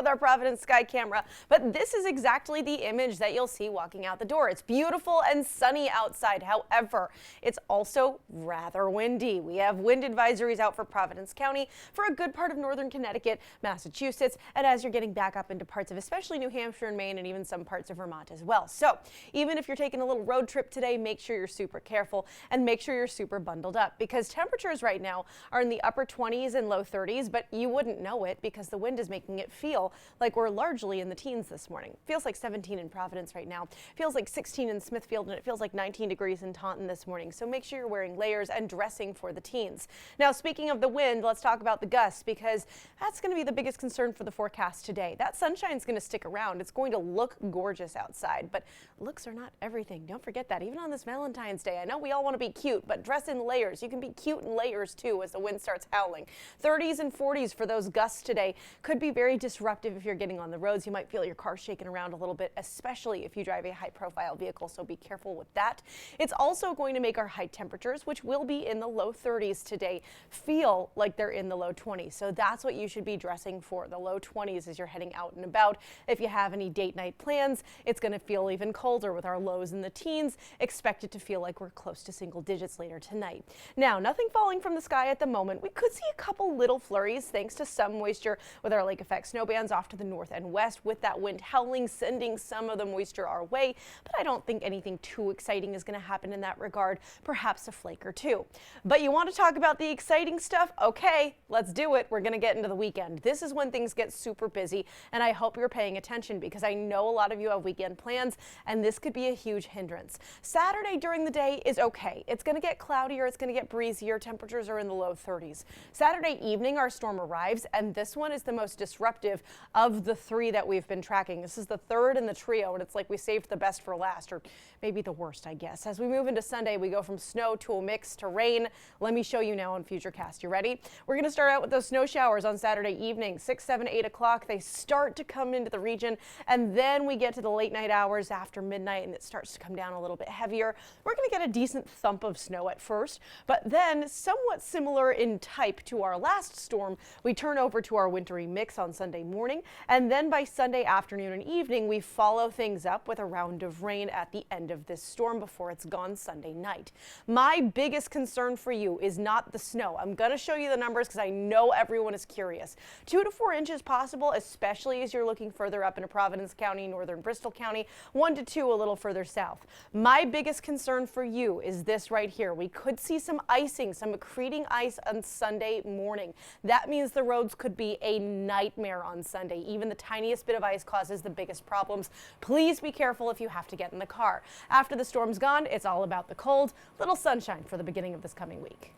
with our Providence Sky Camera, but this is exactly the image that you'll see walking out the door. It's beautiful and sunny outside. However, it's also rather windy. We have wind advisories out for Providence County for a good part of northern Connecticut, Massachusetts, and as you're getting back up into parts of especially New Hampshire and Maine and even some parts of Vermont as well. So even if you're taking a little road trip today, make sure you're super careful and make sure you're super bundled up because temperatures right now are in the upper 20s and low 30s, but you wouldn't know it because the wind is making it feel like we're largely in the teens this morning. Feels like 17 in Providence right now. Feels like 16 in Smithfield, and it feels like 19 degrees in Taunton this morning. So make sure you're wearing layers and dressing for the teens. Now, speaking of the wind, let's talk about the gusts because that's going to be the biggest concern for the forecast today. That sunshine is going to stick around. It's going to look gorgeous outside, but looks are not everything. Don't forget that. Even on this Valentine's Day, I know we all want to be cute, but dress in layers. You can be cute in layers too as the wind starts howling. 30s and 40s for those gusts today could be very disruptive if you're getting on the roads. You might feel your car shaking around a little bit, especially if you drive a high-profile vehicle, so be careful with that. It's also going to make our high temperatures, which will be in the low 30s today, feel like they're in the low 20s. So that's what you should be dressing for, the low 20s as you're heading out and about. If you have any date night plans, it's going to feel even colder with our lows in the teens. Expect it to feel like we're close to single digits later tonight. Now, nothing falling from the sky at the moment. We could see a couple little flurries thanks to some moisture with our lake effect snow bands off to the north and west with that wind howling, sending some of the moisture our way. But I don't think anything too exciting is going to happen in that regard. Perhaps a flake or two. But you want to talk about the exciting stuff? Okay, let's do it. We're going to get into the weekend. This is when things get super busy, and I hope you're paying attention because I know a lot of you have weekend plans, and this could be a huge hindrance. Saturday during the day is okay. It's going to get cloudier. It's going to get breezier. Temperatures are in the low 30s. Saturday evening, our storm arrives, and this one is the most disruptive of the three that we've been tracking. This is the third in the trio, and it's like we saved the best for last, or maybe the worst, I guess. As we move into Sunday, we go from snow to a mix to rain. Let me show you now on Futurecast. You ready? We're going to start out with those snow showers on Saturday evening, 6, 7, 8 o'clock. They start to come into the region, and then we get to the late night hours after midnight, and it starts to come down a little bit heavier. We're going to get a decent thump of snow at first, but then somewhat similar in type to our last storm, we turn over to our wintry mix on Sunday morning, and then by Sunday afternoon and evening, we follow things up with a round of rain at the end of this storm before it's gone Sunday night. My biggest concern for you is not the snow. I'm going to show you the numbers because I know everyone is curious. 2 to 4 inches possible, especially as you're looking further up into Providence County, northern Bristol County, 1 to 2 a little further south. My biggest concern for you is this right here. We could see some icing, some accreting ice on Sunday morning. That means the roads could be a nightmare on Sunday. Even the tiniest bit of ice causes the biggest problems. Please be careful if you have to get in the car. After the storm's gone, it's all about the cold. Little sunshine for the beginning of this coming week.